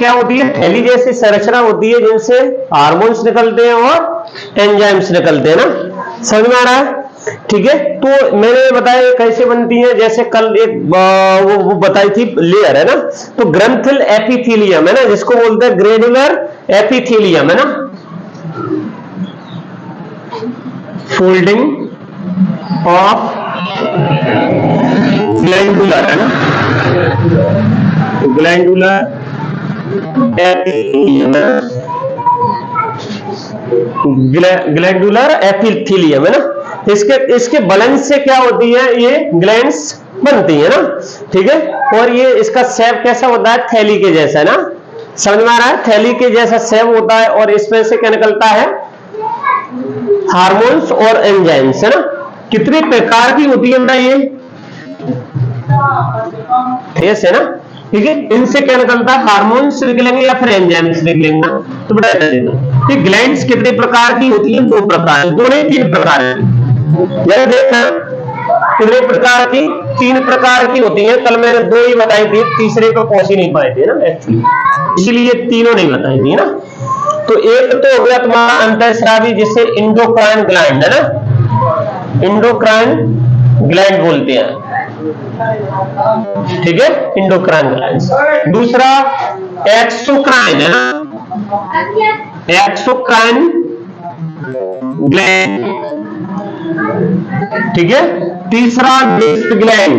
क्या होती है, थैली जैसी संरचना होती है जिनसे हार्मोन्स निकलते हैं और एंजाइम्स निकलते हैं ना, समझ में आ रहा है? ठीक है, तो मैंने बताया कैसे बनती है, जैसे कल एक वो बताई थी लेयर है ना, तो ग्रंथिल एपिथेलियम है ना, जिसको बोलते हैं ग्रेनुलर एपिथेलियम है ना, फोल्डिंग ऑफ ग्लैंडुलर है ना, ग्लैंडुलर एपिथेलियम, ग्लैंडुलर एपिथेलियम है ना, इसके बैलेंस से क्या होती है, ये ग्लैंड्स बनती है ना, ठीक है। और ये इसका शेप कैसा होता है, थैली के जैसा ना, समझ में आ रहा है? थैली के जैसा शेप होता है और इसमें से क्या निकलता है, हार्मोन्स और एंजाइम्स है ना। कितने प्रकार की होती है ना ये है ना, ठीक है। इनसे क्या निकलता है, हार्मोन्स निकलेंगे या फिर एंजाइम्स निकलेंगे, तो बता देना कि ग्लैंड्स कितने प्रकार की होती है, 2 प्रकार, 2 नहीं 3 प्रकार की। यह देखना कितने प्रकार की, 3 प्रकार की होती है। कल मैंने 2 ही बताई थी, तीसरे को पहुंच ही नहीं पाए थे ना एक्चुअली, इसलिए तीनों नहीं बताई थी ना। तो एक तो हो गया तुम्हारा अंतःस्रावी, जिसे इंडोक्राइन ग्लैंड है ना, इंडोक्राइन ग्लैंड बोलते हैं, ठीक है, इंडोक्राइन ग्लैंड। दूसरा एक्सोक्राइन है ना, एक्सोक्राइन ग्लैंड, ठीक है। तीसरा डिस्क ग्लैंड,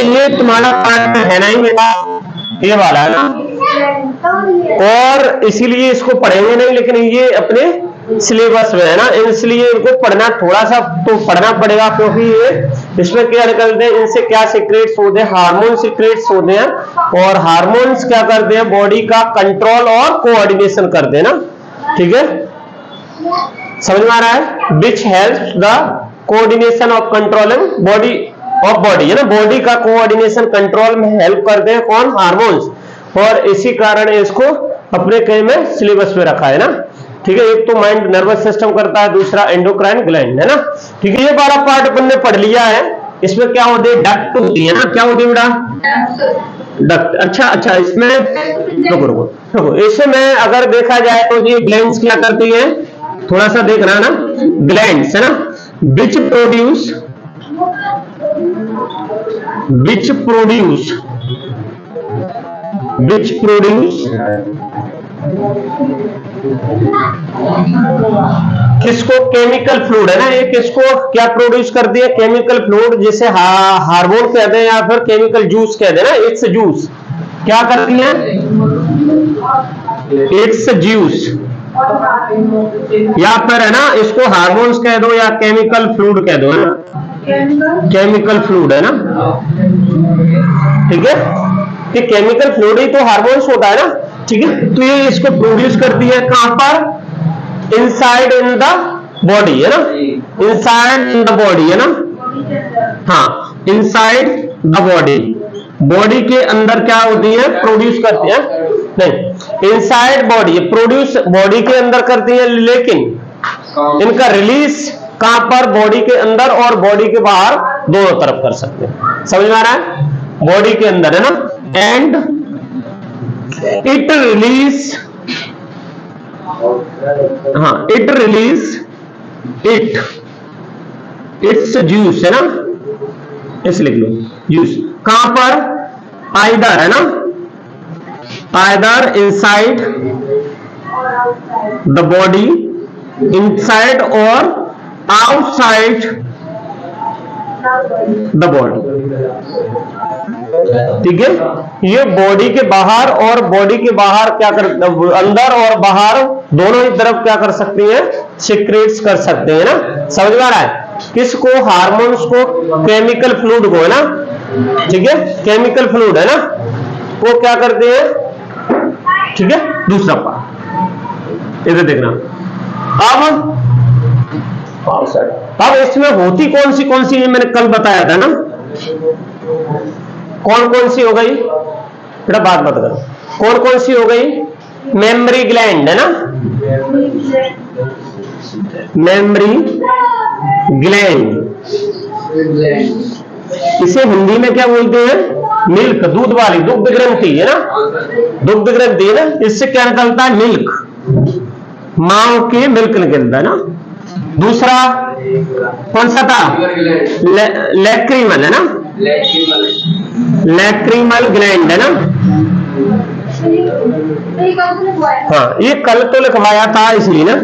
ये तुम्हारा पार्ट है ना ही बेटा, ये वाला है ना, और इसीलिए इसको पढ़ेंगे नहीं, लेकिन ये अपने सिलेबस में है ना, इसलिए इनको पढ़ना थोड़ा सा तो पढ़ना पड़ेगा, क्योंकि ये इसमें क्या निकलते हैं, इनसे क्या सीक्रेट्स होते हैं, हार्मोन सीक्रेट्स होते हैं, और हार्मोन्स क्या करते हैं, बॉडी का कंट्रोल और कोऑर्डिनेशन करते हैं ना, ठीक है, समझ में आ रहा है? Which helps the coordination of controlling body of body है ना, बॉडी का कोऑर्डिनेशन कंट्रोल में हेल्प करते हैं कौन, हार्मोन्स, और इसी कारण इसको अपने कई में सिलेबस में रखा है ना, ठीक है। एक तो माइंड नर्वस सिस्टम करता है, दूसरा एंडोक्राइन ग्लैंड है ना, ठीक है। ये वाला पार्ट अपन ने पढ़ लिया है। इसमें क्या होते हैं, डक्ट होती है ना, क्या होती है बेटा, डक्ट। अच्छा, इसमें रुको, इसमें अगर देखा जाए तो ये ग्लैंड्स क्या करती है, थोड़ा सा देख रहा है ना, ग्लैंड्स है ना, विच प्रोड्यूस किसको, केमिकल फ्लूइड है ना, ये किसको क्या प्रोड्यूस करती है, केमिकल फ्लूइड, जिसे हार्मोन कहते हैं या फिर केमिकल जूस कहते हैं ना, इट्स जूस क्या करती है, इट्स जूस, या फिर है ना इसको हार्मोन्स कह दो या केमिकल फ्लूइड कह दो, है ना, केमिकल फ्लूइड है ना, ठीक है। कि केमिकल फ्लूइड ही तो हार्मोन्स होता है ना, ठीक है। तो ये इसको प्रोड्यूस करती है कहां पर, इनसाइड इन द बॉडी है ना, इनसाइड इन द बॉडी है ना, हाँ, इनसाइड द बॉडी, बॉडी के अंदर क्या होती है, प्रोड्यूस करती है, नहीं, इनसाइड बॉडी प्रोड्यूस बॉडी के अंदर करती है, लेकिन इनका रिलीज कहां पर, बॉडी के अंदर और बॉडी के बाहर, दोनों तरफ कर सकते हैं, समझ में आ रहा है? बॉडी के अंदर है ना, एंड इट रिलीज, हाँ, इट रिलीज इट्स जूस है ना, इस लिख लो, जूस कहां पर, आइदर है ना, either inside the body, inside और आउटसाइड द बॉडी, ठीक है। ये बॉडी के बाहर और बॉडी के बाहर क्या कर, अंदर और बाहर दोनों ही तरफ क्या कर सकती है, सीक्रेट्स कर सकते हैं ना, समझ में आ रहा है? किसको, हार्मोन्स को, केमिकल फ्लूइड को है ना, ठीक है, केमिकल फ्लूइड है ना, वो क्या करते हैं, ठीक है। दूसरा पार्ट इधर देखना, अब इसमें होती कौन सी मैंने कल बताया था ना, कौन सी हो गई बेटा, बात मत करो, कौन सी हो गई, मेमरी ग्लैंड है ना, मेमरी ग्लैंड, इसे हिंदी में क्या बोलते हैं, मिल्क, दूध वाली, दुग्ध ग्रंथि है ना, दुग्ध ग्रंथि है ना, इससे क्या निकलता है? मिल्क, मां के मिल्क निकलता है ना। दूसरा कौन सा था? लैक्रिमल है ना, लैक्रिमल ग्लैंड है ना। हाँ, ये कल तो लिखवाया था इसलिए ना।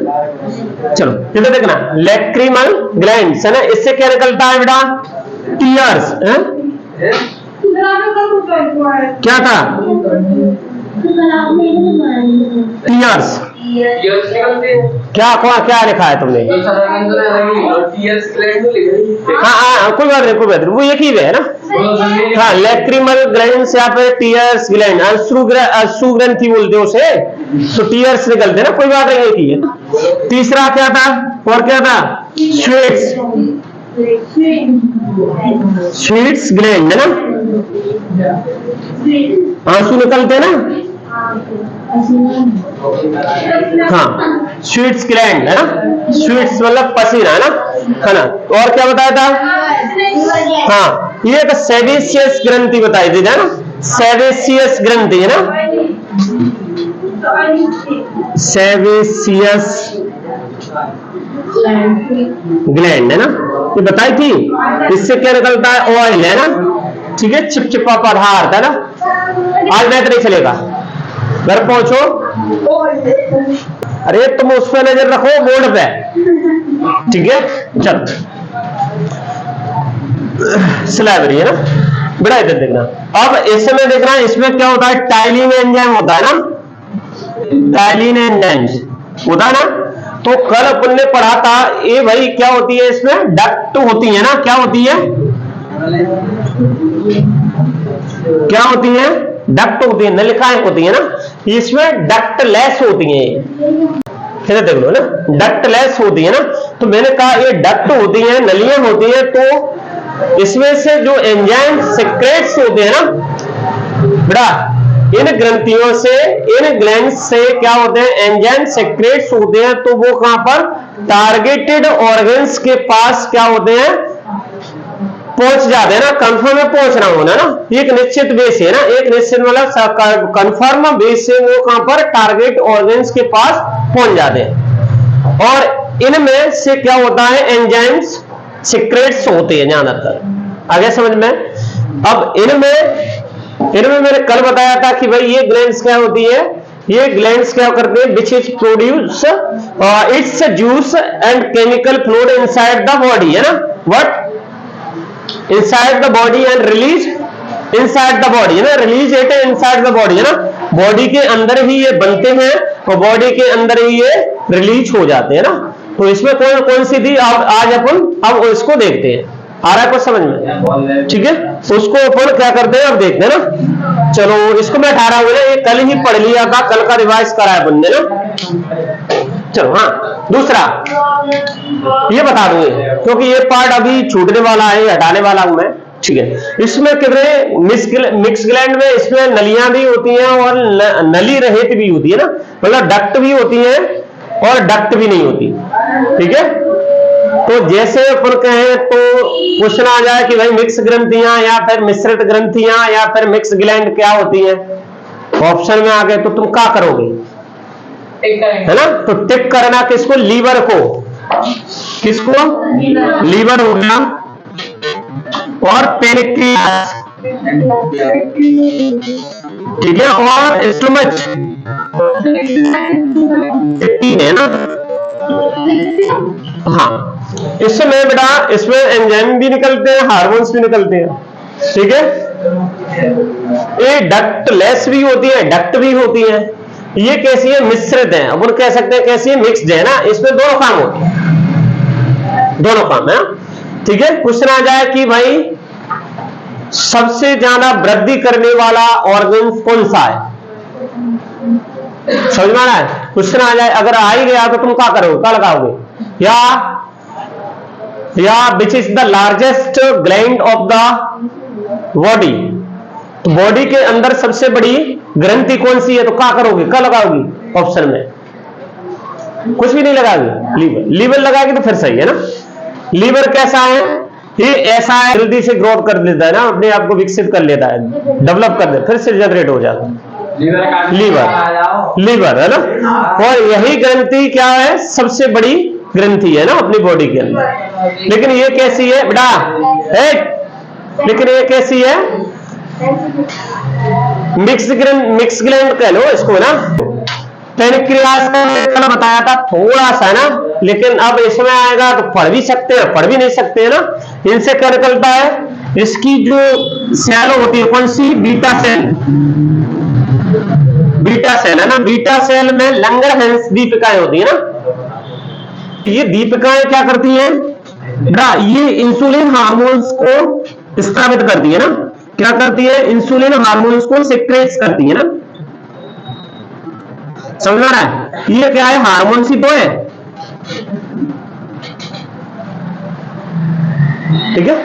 चलो इधर देखना, लैक्रिमल ग्लैंड है ना, इससे क्या निकलता है बेटा? टीयर्स है? क्या था? टीयर्स। क्या क्या लिखा है तुमने? हाँ, कोई बात नहीं, कोई बात नहीं, वो एक ही है ना। हाँ, लैक्रिमल ग्लैंड से आप टीयर्स ग्लैंड, अश्रु ग्रंथि बोलते हो उसे, तो टीयर्स निकलते हैं ना, कोई बात नहीं, एक ही है। तीसरा क्या था? और क्या था? स्वीट्स, स्वीट्स ग्लैंड है ना, आंसू निकलते हैं ना। हाँ, स्वीट्स ग्लैंड है ना, स्वीट्स मतलब पसीना है ना। और क्या बताया था? हाँ, ये एक सेबेशियस ग्रंथि बताई थी ना, सेबेशियस ग्रंथि है ना, सेबेशियस ग्लैंड है ना, ये बताई थी। इससे क्या निकलता है? ऑयल है ना, ठीक है, चिपचिपा पदार्थ है ना। आज मैथ नहीं चलेगा, घर पहुंचो। अरे तुम उस पर नजर रखो, बोर्ड पे, ठीक है। चल, स्लैबरी है ना, बड़ा इधर देखना। अब इसमें देखना, इसमें क्या होता है? टाइलिन एंजाइम होता है ना, टाइलिन एंजाइम होता है ना। तो कल अपन ने पढ़ा था, ये भाई क्या होती है? इसमें डक्ट होती है ना, क्या होती है? क्या होती है? डक्ट होती है, नलिकाएं होती है ना, इसमें डक्टलेस होती है। फिर देख लो ना, डक्टलेस होती है ना। तो मैंने कहा ये डक्ट होती है, नलियां होती है, तो इसमें से जो एंजाइम सेक्रेट्स होते हैं ना बेटा, इन ग्रंथियों से, इन ग्लैंड से क्या होते हैं? एंजाइम सेक्रेट्स होते हैं। तो वो कहां पर? टारगेटेड ऑर्गन्स के पास क्या होते हैं? पहुंच जाते हैं ना, कंफर्म में पहुंचना होना ना, एक निश्चित बेस है ना, एक निश्चित मतलब कंफर्म बेस से वो कहां पर? टारगेट ऑर्गन्स के पास पहुंच जाते हैं। और इनमें से क्या होता है? एंजाइम्स सीक्रेट्स होते हैं ज्यादातर। आगे समझ में? अब इनमें मैंने कल बताया था कि भाई ये ग्लैंड्स क्या होती है? ये ग्लैंड्स क्या करते हैं? Which is produce it's juice and chemical fluid inside the body है ना। What? inside the body and release inside the body है ना, release it inside the body है ना, बॉडी के अंदर ही ये बनते हैं और बॉडी के अंदर ही ये रिलीज हो जाते हैं ना। तो इसमें कौन कौन सी थी? आज अपन अब इसको देखते हैं। आ रहा है कुछ समझ में? ठीक है, उसको अपन क्या करते हैं अब देखते हैं ना। चलो इसको मैं 18 हुए, ये कल ही पढ़ लिया था, कल का रिवाइज करा है बंदे ना। चलो हाँ, दूसरा ये बता दूंगे क्योंकि ये पार्ट अभी छूटने वाला है, हटाने वाला हूं मैं, ठीक है। इसमें कितने मिक्स ग्लैंड में इसमें नलियां भी होती हैं और नली रहित भी होती है ना, मतलब डक्ट भी होती है और डक्ट भी नहीं होती, ठीक है। तो जैसे अपन कहें तो क्वेश्चन आ जाए कि भाई मिक्स ग्रंथियां या फिर मिश्रित ग्रंथियां या फिर मिक्स ग्लैंड क्या होती है, ऑप्शन में आ गए तो तुम क्या करोगे? है ना, तो टिक करना किसको? लीवर को। किसको? लीवर हो गया और पेनक्रियास, ठीक है, और स्टमक है ना। हाँ, इसमें बेटा इसमें एंजाइम भी निकलते हैं, हार्मोन्स भी निकलते हैं, ठीक है। ये डक्टलेस भी होती है, डक्ट भी होती है। ये कैसी है? मिश्रित है, अपन कह सकते हैं कैसी है? मिक्स्ड है ना। इसमें दोनों काम होते हैं, दोनों काम है, ठीक है। क्वेश्चन आ जाए कि भाई सबसे ज्यादा वृद्धि करने वाला ऑर्गन कौन सा है? समझ में आ रहा है? क्वेश्चन आ जाए, अगर आ ही गया तो तुम क्या करोगे? क्या लगाओगे? या which is the largest gland of the body, तो बॉडी के अंदर सबसे बड़ी ग्रंथि कौन सी है? तो क्या करोगे? क्या लगाओगी ऑप्शन में? कुछ भी नहीं लगाओगे, लीवर। लीवर लगाएगी तो फिर सही है ना। लीवर कैसा है? ये ऐसा है, जल्दी से ग्रोथ कर लेता है ना, अपने आप को विकसित कर लेता है, डेवलप कर देता, फिर से जनरेट हो जाता है। लीवर है ना, और यही ग्रंथि क्या है, सबसे बड़ी ग्रंथि है ना अपनी बॉडी के अंदर। लेकिन ये कैसी है बेटा, लेकिन ये कैसी है, मिक्स ग्लैंड कह लो इसको ना। पैनक्रियास का बताया था थोड़ा सा ना, लेकिन अब इसमें आएगा तो पढ़ भी सकते हैं, पढ़ भी नहीं सकते हैं ना। इनसे क्या निकलता है, इसकी जो सेल होती है, कौन सी, बीटा सेल, बीटा सेल है ना। बीटा सेल में लंगरहैंस दीपिकाएं होती है ना। ये दीपिकाएं क्या करती हैं ना, ये इंसुलिन हार्मोन्स को स्रावित करती है ना। क्या करती है, इंसुलिन हार्मोन्स को सिक्रेट करती है ना। समझ आ रहा है, ये क्या है, हार्मोन्स ही तो है, ठीक है।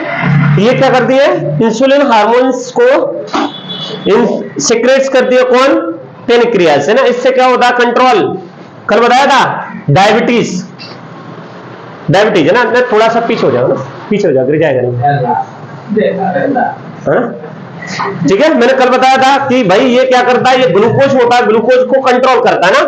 ये क्या करती है, इंसुलिन हार्मोन्स को सिक्रेट्स करती है, कौन, पैनक्रियास है ना। इससे क्या होता है, कंट्रोल, कल बताया था, डायबिटीज, डायबिटीज है ना। थोड़ा सा पीछे हो जाओ ना, पीछे हो जाओ, गिर जाएगा नहीं, ठीक है। मैंने कल बताया था कि भाई ये क्या करता है, ये ग्लूकोज होता है, ग्लूकोज को कंट्रोल करता है ना,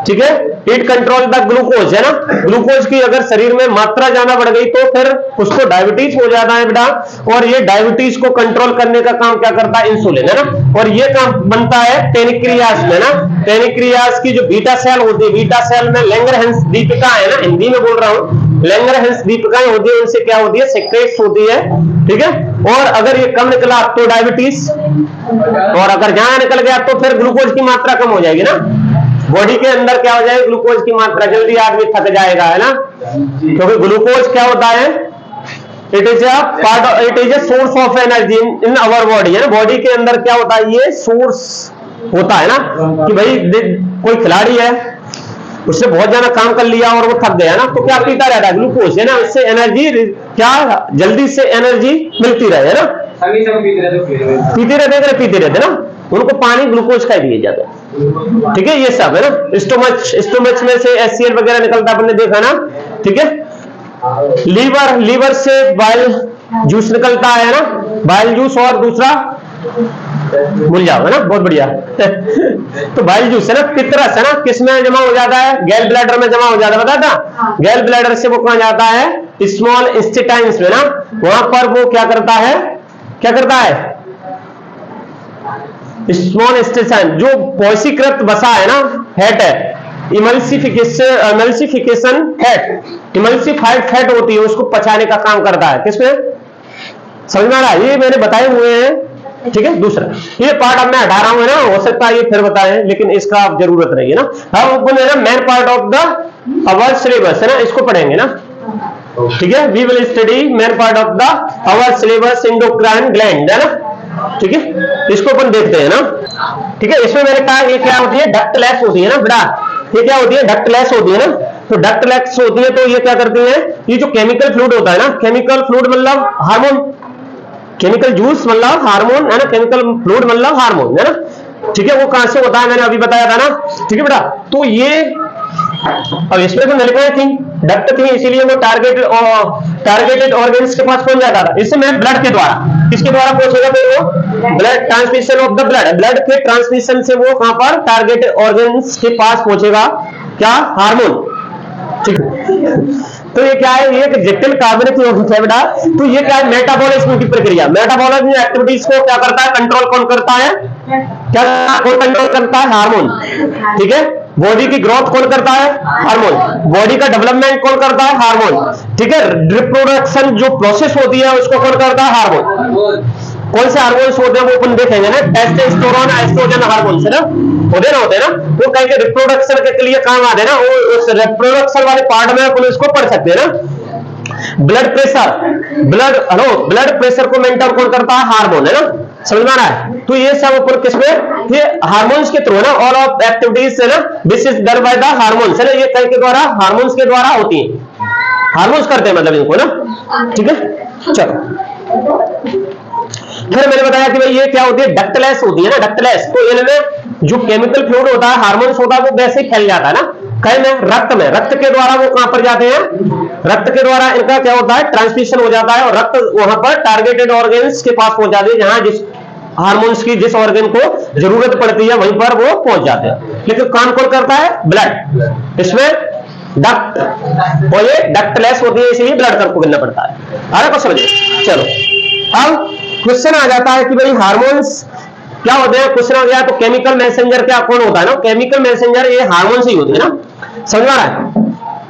ठीक है। इट कंट्रोल द ग्लूकोज है ना। ग्लूकोज की अगर शरीर में मात्रा ज्यादा बढ़ गई तो फिर उसको डायबिटीज हो जाता है बेटा। और ये डायबिटीज को कंट्रोल करने का काम क्या करता है, इंसुलिन है ना। और ये काम बनता है पैनक्रियास में ना। पैनक्रियास की जो बीटा सेल होती है, बीटा सेल में लैंगरहैंस दीपिका है ना, हिंदी में बोल रहा हूं, लैंगरहैंस दीपिकाएं होती है, उनसे क्या होती है, सेक्रेट्स होती है, ठीक है। और अगर ये कम निकला तो डायबिटीज, और अगर ज्यादा निकल गया तो फिर ग्लूकोज की मात्रा कम हो जाएगी ना। बॉडी के अंदर क्या हो जाएगी, ग्लूकोज की मात्रा, जल्दी आदमी थक जाएगा है ना, क्योंकि ग्लूकोज क्या होता है, it is a part, it is a source of energy in our body है ना। बॉडी के अंदर क्या होता है, ये सोर्स होता है ना, कि भाई कोई खिलाड़ी है, उसने बहुत ज्यादा काम कर लिया और वो थक गया ना, तो क्या पीता रहता है, ग्लूकोज है ना। उससे एनर्जी, क्या जल्दी से एनर्जी मिलती रहे है ना। पीते रहते ना, उनको पानी ग्लूकोज का दिए जाता है, ठीक है। ये सब है ना, स्टोमच में से HCl वगैरह निकलता है, आपने देखा ना, ठीक है। लीवर से बाइल जूस निकलता है ना, बाइल जूस, और दूसरा भूल जाओ है ना, बहुत बढ़िया तो बाइल जूस है ना, पित्रस है ना, किसमें जमा हो जाता है, गैल ब्लैडर में जमा हो जाता है, बता था। गैल ब्लैडर से वो कहां जाता है, स्मॉल इंटेस्टाइन्स में ना, वहां पर वो क्या करता है, स्मॉल इंटेस्टाइन, जो पॉइसीकृत वसा है ना, फैट है, इमल्सिफिकेशन फैट, इमल्सिफाइड फैट होती है, उसको पचाने का काम करता है, किसमें, समझ में आ रहा है, ये मैंने बताए हुए हैं, ठीक है। दूसरा ये पार्ट अब मैं हटा रहा हूं है ना, हो सकता है ये फिर बताएं, लेकिन इसका अब जरूरत नहीं है ना। हम अपन है ना, main part of the our syllabus है ना, इसको पढ़ेंगे ना, ठीक है। We will study main part of the our syllabus, endocrine gland है ना, ठीक है। इसको अपन देखते हैं ना, ठीक है। इसमें मैंने कहा ये क्या होती है, डक्टलेस होती है ना बेटा, ये क्या होती है, डक्टलेस होती है ना। तो डक्टलेस होती है तो ये क्या करती है, ये जो केमिकल फ्लूइड होता है ना, केमिकल फ्लूइड मतलब हार्मोन, केमिकल जूस मतलब हार्मोन है ना, केमिकल फ्लूइड मतलब हार्मोन है ना, ठीक है। वो कहां से होता है, मैंने अभी बताया था ना, ठीक है बेटा। तो ये अब इसमें तो लिखा थी डक्ट थी, इसीलिए वो टारगेटेड ऑर्गन्स के पास पहुंच जाता था। इसमें ब्लड के द्वारा, किसके द्वारा पहुंचेगा, फिर वो blood transmission of the blood, blood के ट्रांसमिशन से वो कहां पर, टारगेटेड ऑर्गन्स के पास पहुंचेगा, क्या, हार्मोन, ठीक है। तो ये क्या है, ये एक जटिल कार्बनिक यौगिक है बेटा। तो ये क्या है, मेटाबॉलिज्म की प्रक्रिया, मेटाबॉलिज्म एक्टिविटीज को क्या करता है, कंट्रोल कौन करता है, क्या कौन कंट्रोल करता है, हार्मोन, ठीक है। बॉडी की ग्रोथ कौन करता है, हार्मोन। बॉडी का डेवलपमेंट कौन करता है, हार्मोन, ठीक है। रिप्रोडक्शन जो प्रोसेस होती है उसको कौन करता है, हार्मोन। कौन से हार्मोन्स होते हैं वो अपन देखेंगे ना, टेस्टोस्टेरोन, एस्ट्रोजन हार्मोन्स है ना, होते ना, वो कहीं के रिप्रोडक्शन के लिए काम आते हैं ना, वो उस रिप्रोडक्शन वाले पार्ट में अपन इसको पढ़ सकते हैं ना। ब्लड प्रेशर को मेंटेन कौन करता है, हार्मोन है ना, समझ में आ रहा है। तो ये सब ऊपर किसमें, ये हार्मोन्स के थ्रू ना, ऑल ऑफ एक्टिविटीज है ना, this is done by the hormones है ना, ये कहीं के द्वारा, हार्मोन्स के द्वारा होती है, हार्मोन्स करते हैं मतलब इनको ना, ठीक है। चलो फिर मैंने बताया कि भाई ये क्या होती है, डक्टलेस होती है ना, डक्टलेस। तो इनमें जो केमिकल फ्लूइड होता है, हार्मोन्स होता है, वो वैसे ही फैल जाता है ना, कहीं में, रक्त में, रक्त के द्वारा वो कहां पर जाते हैं, रक्त के द्वारा इनका क्या होता है, ट्रांसमिशन हो जाता है और रक्त वहां पर टारगेटेड ऑर्गन्स के पास पहुंच जाती है, जहां जिस हार्मोन्स की जिस ऑर्गन को जरूरत पड़ती है वहीं पर वो पहुंच जाते हैं। लेकिन काम कौन करता है, ब्लड, इसमें डक्ट, और ये डक्टलेस होती है इसलिए ब्लड को करना पड़ता है। आ रहा को समझिए। चलो अब क्वेश्चन आ जाता है कि भाई हार्मोन्स क्या होते हैं। क्वेश्चन आ गया तो केमिकल मैसेंजर क्या कौन होता है ना, केमिकल मैसेंजर ये हार्मोन्स ही होते हैं ना, समझ आ रहा है।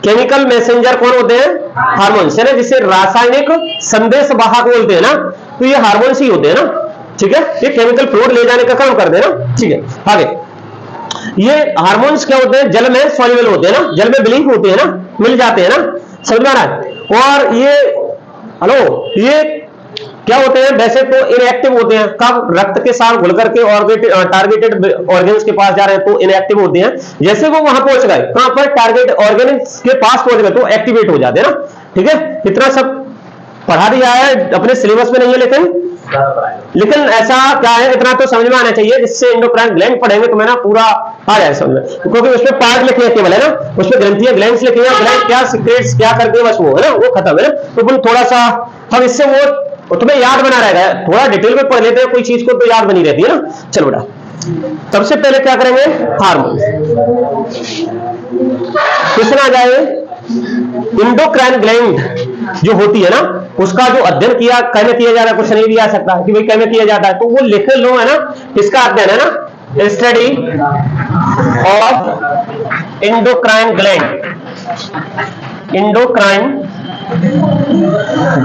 केमिकल मैसेंजर कौन होते हैं, हार्मोन्स है ना, जिसे रासायनिक संदेश वाहक बोलते हैं ना, तो ये हार्मोन्स ही होते हैं ना, ठीक है। ये केमिकल फ्लूइड ले जाने का काम करते हैं ना, ठीक है। आगे ये हार्मोन्स क्या होते हैं, जल में सॉल्युबल होते हैं ना, जल में विलीन होते हैं ना, मिल जाते हैं ना, समझ में आ रहा है। और ये हेलो ये क्या होते हैं, वैसे तो इनएक्टिव होते हैं, कब रक्त के साथ घुल करके टारगेटेड ऑर्गन्स के पास जा रहे हैं तो इनएक्टिव होते हैं। जैसे वो वहां पहुंच गए, कहां पर, टारगेट ऑर्गन्स के पास पहुंच गए तो एक्टिवेट हो जाते हैं ना, ठीक है। इतना सब पढ़ा दिया है, अपने सिलेबस में नहीं है, लेकिन ऐसा क्या है, इतना तो समझ में आना चाहिए, जिससे एंडोक्राइन ग्लैंड पढ़ेंगे तो मैं ना पूरा आ जाए समझ में, क्योंकि उसमें पार्ट लिखे हैं केवल है ना, उसमें ग्रंथियां ग्लैंड्स लिखी हैं, ग्लैंड क्या सीक्रेट्स क्या करते हैं बस वो है ना, वो खत्म है ना। तो थोड़ा सा हम इससे वो तुम्हें याद बना रहेगा, थोड़ा डिटेल में पढ़ लेते हैं कोई चीज को तो याद बनी रहती है ना। चलो बेटा सबसे पहले क्या करेंगे, हार्मोन। क्वेश्चन आ जाए इंडोक्राइन ग्लैंड जो होती है ना, उसका जो अध्ययन किया कैसे किया जा रहा है, कुछ नहीं भी आ सकता कि भाई कैसे किया जाता है, तो वो लिख लो है ना, इसका अध्ययन है ना, study of endocrine gland, endocrine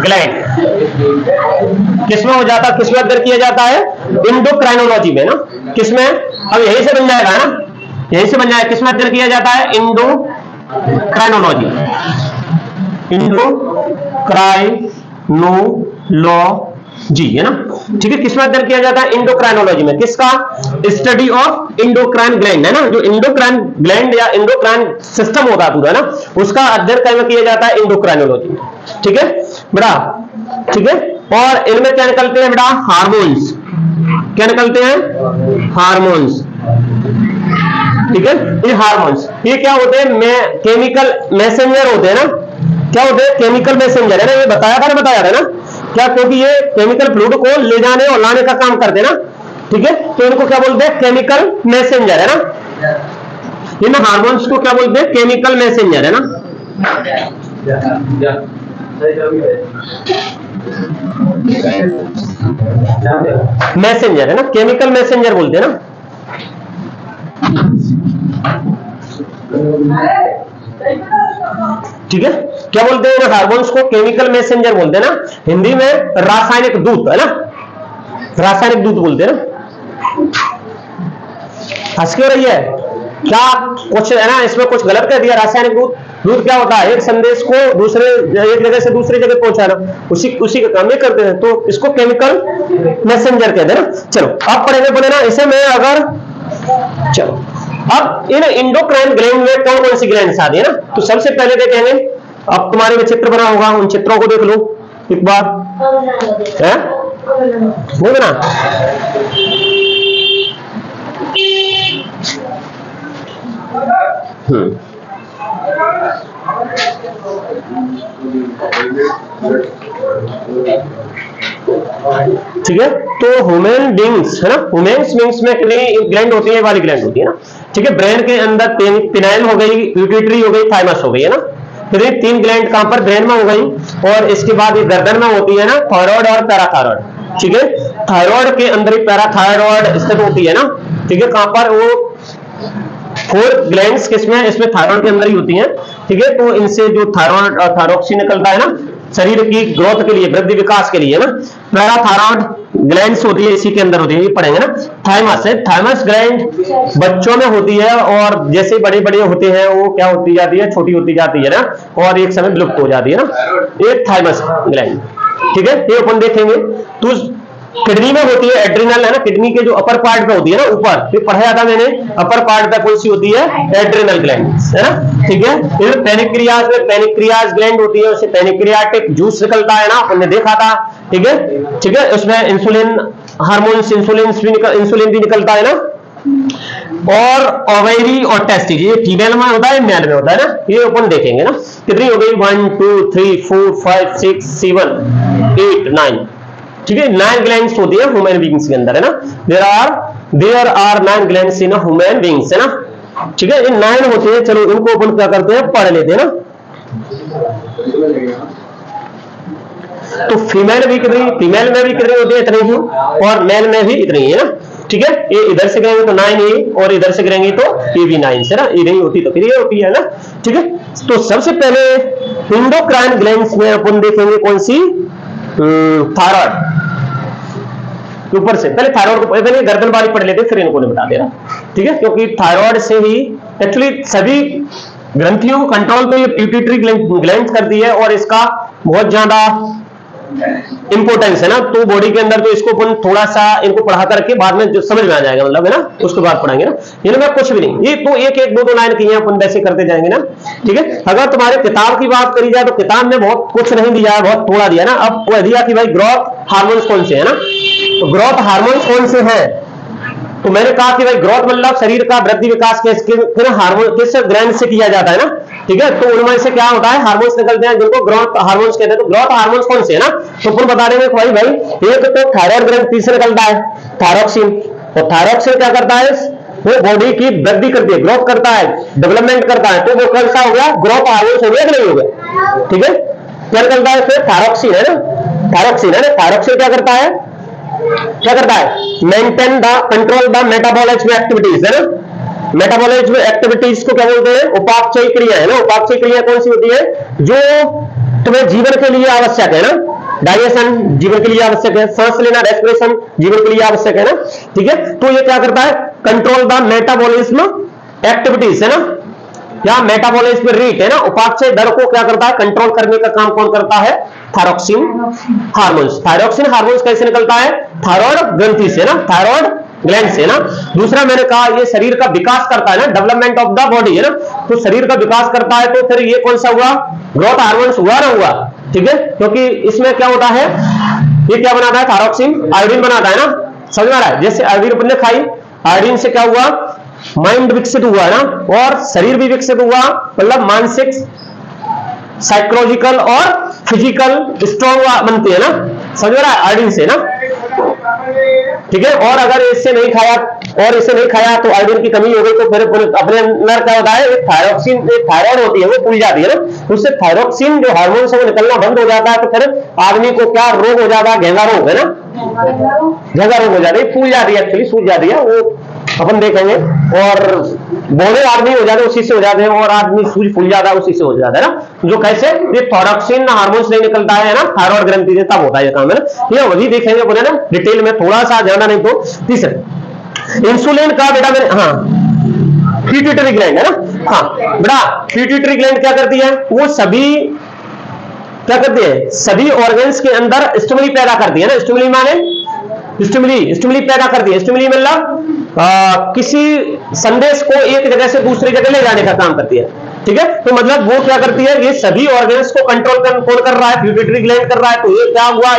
gland किसमें हो जाता है, किसमें अध्ययन किया जाता है, इंडोक्राइनोलॉजी में ना, किसमें, अब यहीं से बन जाएगा ना, यहीं से बन जाएगा, किसमें अध्ययन किया जाता है, इंडोक्राइनोलॉजी, इंडोक्राइनोलॉजी है ना, ठीक है। किसमें अध्ययन किया जाता है, इंडोक्राइनोलॉजी में, किसका, स्टडी ऑफ इंडोक्राइन ग्लैंड है ना, जो इंडोक्राइन ग्लैंड या इंडोक्राइन सिस्टम होता है पूरा ना, उसका अध्ययन कैसे किया जाता है, इंडोक्राइनोलॉजी में, ठीक है बेटा, ठीक है। और इनमें क्या निकलते हैं बेटा, हार्मोन्स, क्या निकलते हैं, हार्मोन्स, ठीक है। ये हार्मोन्स ये क्या होते हैं, केमिकल मैसेंजर होते हैं ना, क्या होते हैं, केमिकल मैसेंजर है ना, ये बताया था ना क्या, क्योंकि ये केमिकल फ्लूइड को ले जाने और लाने का काम करते हैं ना, ठीक है। तो इनको क्या बोलते हैं, केमिकल मैसेंजर है ना, इन हार्मोन्स को क्या बोलते हैं, केमिकल मैसेंजर है ना, मैसेंजर है ना, केमिकल मैसेंजर बोलते हैं ना, ठीक है। क्या बोलते हैं हार्मोन्स को, केमिकल मैसेंजर बोलते हैं ना, हिंदी में रासायनिक दूत है ना, रासायनिक दूत बोलते हैं ना। हंस क्यों रही है, क्या कुछ है ना, इसमें कुछ गलत कर दिया, रासायनिक दूत, दूत क्या होता है, एक संदेश को दूसरे, एक जगह से दूसरी जगह पहुंचाना, उसी का काम ये करते हैं, तो इसको केमिकल मैसेंजर कहते हैं ना। चलो अब पढ़ेंगे, बोले ना इसे मैं अगर, चलो अब इन इंडोक्राइन ग्लैंड में कौन कौन सी ग्लैंड्स आती है ना, तो सबसे पहले देखेंगे, अब तुम्हारे में चित्र बना होगा, उन चित्रों को देख लो एक बार, है नहीं बना, ठीक है। तो ह्यूमन बींग्स है ना, ह्यूमन बींग्स में कितनी ग्लैंड होती है, वाली ग्लैंड होती है ना, ठीक है। ब्रेन के अंदर पिनाइल हो गई, पिट्यूटरी हो गई, थाइमस हो गई है ना, फिर 3 ग्लैंड कहां पर, ब्रेन में हो गई, और इसके बाद ये गर्दन में होती है ना, थायराइड और पैराथायराइड, ठीक है। थायराइड के अंदर ही पैराथायराइड स्थित होती है ना, ठीक है, कहां पर, वो 4 ग्लैंड्स किसमें, इसमें थायराइड के अंदर ही होती हैं, ठीक है। तो इनसे जो थायराइड और थायरोक्सिन निकलता है ना, शरीर की ग्रोथ के लिए, वृद्धि विकास के लिए ना, पैराथायराइड ग्लैंड्स होती है, इसी के अंदर होती है, ये पढ़ेंगे ना। थाइमस है, थाइमस ग्लैंड बच्चों में होती है, और जैसे बड़े बड़े होते हैं वो क्या होती जाती है, छोटी होती जाती है ना, और एक समय विलुप्त हो जाती है ना, एक थाइमस ग्लैंड, ठीक है। ये अपन देखेंगे। तो किडनी में होती है एड्रिनल है ना, किडनी के जो अपर पार्ट पे होती है ना, ऊपर, ये पढ़ाया था मैंने, अपर पार्ट पे कौन सी होती है, एड्रिनल ग्लैंड है ना, ठीक है। फिर पेनिक्रियाज में पेनिक्रियाज ग्लैंड होती है, उससे पेनिक्रियाटिक जूस निकलता है ना, हमने देखा था, ठीक है, ठीक है। उसमें इंसुलिन हार्मोन्स, इंसुलिन भी निकलता है ना, और ओवेरी और टेस्टिस, ये फीमेल में होता है मेल में होता है ना, ये अपन देखेंगे ना। कितनी हो गई 1 2 3 4 5 6 7 8 9, ठीक है 9 ग्लैंड्स होती है ह्यूमन बीइंग्स के अंदर है ना। There are 9 glands in human beings है ना, ठीक है। ये 9 होते हैं, चलो इनको अपन क्या करते हैं पढ़ लेते हैं ना। तो फीमेल में भी कितनी होती है, इतनी ही, और मेल में भी इतनी ही है ना, ठीक है। ये इधर से गिरेंगे तो 9 ये, और इधर से गिरेंगे तो ये भी 9 है ना, ये नहीं होती तो फिर ये होती है ना, ठीक है। तो सबसे पहले इंडोक्राइन ग्लैंड्स में अपन देखेंगे कौन सी, थायराइड। ऊपर से पहले थायराइड को पहले गर्दन वाली पढ़ लेते, फिर इनको नहीं बता दे रहा, ठीक है। क्योंकि थायराइड से ही एक्चुअली सभी ग्रंथियों को कंट्रोल तो ये पिट्यूटरी ग्लैंड करती है, और इसका बहुत ज्यादा इंपोर्टेंस है ना। तो बॉडी के अंदर तो इसको अपन थोड़ा सा इनको पढ़ा करके बाद में जो समझ में आ जाएगा, मतलब है ना, उसके बाद पढ़ाएंगे ना। ये मैं कुछ भी नहीं, ये तो एक दो लाइन की है, अपन वैसे करते जाएंगे ना, ठीक है। अगर तुम्हारे किताब की बात करी जाए तो किताब में बहुत कुछ नहीं दिया है, बहुत थोड़ा दिया ना। अब वो दिया कि भाई ग्रोथ हार्मोन्स कौन से है ना, तो ग्रोथ हार्मोन्स कौन से हैं, तो मैंने कहा कि भाई ग्रोथ मतलब शरीर का वृद्धि विकास किस हार्मोन किस ग्लैंड से किया जाता है ना, ठीक है। तो उनमें से क्या होता है, हार्मोन्स निकलते हैं जिनको ग्रोथ हार्मोन्स कहते हैं। तो ग्रोथ हार्मोन्स कौन से है ना, तो अपन बता देंगे भाई एक तो थायराइड ग्रंथि से निकलता है थायरॉक्सिन, और थायरॉक्सिन क्या करता है, वो बॉडी की वृद्धि करती है, ग्रोथ करता है, डेवलपमेंट करता है। तो वो कौन सा हो गया, ग्रोथ हार्मोन्स हो गया कि नहीं हो गया, ठीक है। क्या निकलता है फिर, थायरॉक्सिन है ना, थायरॉक्सिन है ना। थायरॉक्सिन क्या करता है, maintain the control the metabolism activities है ना। मेटाबॉलिज्म एक्टिविटीज को क्या बोलते हैं, उपापचय क्रिया है ना। उपापचय क्रिया कौन सी होती है, जो तुम्हें जीवन के लिए आवश्यक है ना। डाइजेशन जीवन के लिए आवश्यक है, सांस लेना रेस्पिरेशन जीवन के लिए आवश्यक है ना, ठीक है। तो ये क्या करता है, कंट्रोल द मेटाबॉलिज्म एक्टिविटीज है ना, या मेटाबॉलिज्म रेट है ना। उपापचय दर को क्या करता है, कंट्रोल करने का काम कौन करता है, थायरॉक्सिन हार्मोन्स। थायरॉक्सिन हार्मोन्स कैसे निकलता है, थायराइड ग्रंथि से ना, थायराइड ग्लैंड से ना। दूसरा मैंने कहा ये शरीर का विकास करता है ना, डेवलपमेंट ऑफ द बॉडी है ना। तो शरीर का विकास करता है, तो फिर ये कौन सा हुआ, ग्रोथ हार्मोन्स हुआ ना हुआ, ठीक है। क्योंकि इसमें क्या होता है, ये क्या बनाता है, थायरॉक्सिन आयोडीन बनाता है ना, समझ में आ रहा है। जैसे आयोडीन अपन ने खाई, आयोडीन से क्या हुआ, माइंड विकसित हुआ ना, और शरीर भी विकसित हुआ, मतलब मानसिक साइकोलॉजिकल और फिजिकल स्ट्रॉन्ग बनती है ना, समझ रहा है, आयोडीन से ना, ठीक है। और अगर इससे नहीं खाया तो आयोडीन की कमी हो गई, तो फिर अपने अंदर क्या होता है, थायरॉक्सिन थायराइड होती है वो फूल जाती है ना। उससे थायरॉक्सिन जो हार्मोन से वो निकलना बंद हो जाता है, तो फिर आदमी को क्या रोग हो जाता है, घेंगा रोग है ना, घेंगा रोग हो जाता है, फूल जाती है, एक्चुअली सूज जाती है, वो अपन देखेंगे। और बोले आदमी हो जाते हैं उसी से हो जाते हैं, और आदमी सूज फूल जाता है उसी से हो जाता है ना। जो कैसे, ये थायरॉक्सिन हार्मोन्स नहीं निकलता है ना, थायराइड ग्रंथि से, तब होता है ये काम है ना। ये वही देखेंगे बोले ना डिटेल में, थोड़ा सा जाना नहीं तो। तीसरा इंसुलिन का बेटा मैंने, हाँ पिट्यूटरी ग्लैंड है ना, हाँ बेटा पिट्यूटरी ग्लैंड क्या करती है, वो सभी क्या करती है, सभी ऑर्गन्स के अंदर स्टिमुली पैदा करती है ना। स्टिमुली माने स्टिमुली पैदा करती है। स्टिमुली मतलब किसी संदेश को एक जगह से दूसरी जगह ले जाने का काम करती है, ठीक है। तो मतलब वो क्या करती है, ये सभी ऑर्गन्स को कंट्रोल कौन कर रहा है, पिट्यूटरी ग्लैंड कर रहा है। तो ये क्या हुआ,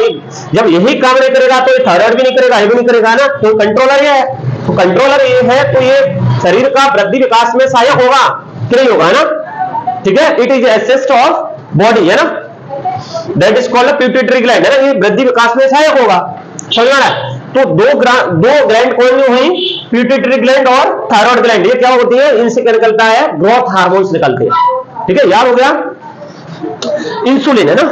जब यही काम नहीं करेगा तो ये थायराइड भी नहीं करेगा, ये भी नहीं करेगा ना। तो कंट्रोलर ये है, तो कंट्रोलर ये है, तो ये शरीर का वृद्धि विकास में सहायक होगा कि नहीं होगा ना, ठीक है। It is assist of body है ना, that is called pituitary gland है ना, ये वृद्धि विकास में सहायक होगा, समझ में आ रहा है। तो दो ग्लैंड कौन सी हुई, पिट्यूटरी ग्लैंड और थायराइड ग्लैंड। ये क्या होती है, इनसे क्या निकलता है, ग्रोथ हार्मोन्स निकलते हैं, ठीक है, याद हो गया। इंसुलिन है ना,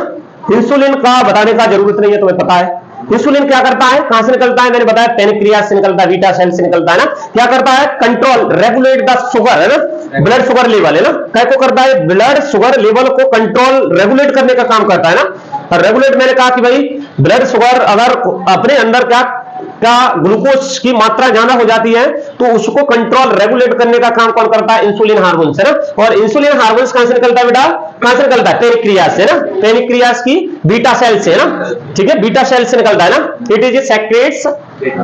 इंसुलिन का बताने का जरूरत नहीं है, तुम्हें पता है। इंसुलिन क्या करता है, कहां से निकलता है, मैंने बताया पैनक्रियास से निकलता है, बीटा सेल से निकलता है ना। क्या करता है, कंट्रोल रेगुलेट द शुगर है ना, ब्लड शुगर लेवल है ना। क्या को करता है, ब्लड शुगर लेवल को कंट्रोल रेगुलेट करने का काम करता है ना। और रेगुलेट मैंने कहा कि भाई ब्लड शुगर अगर अपने अंदर क्या ग्लूकोज की मात्रा ज्यादा हो जाती है, तो उसको कंट्रोल रेगुलेट करने का काम कौन करता है, इंसुलिन हार्मोन है ना। और इंसुलिन हार्मोन कहां से निकलता है बेटा, कहां से निकलता है, पेनक्रियास से ना, पेनक्रियास की बीटा सेल से ना, ठीक है, बीटा सेल से निकलता है ना। It is secrets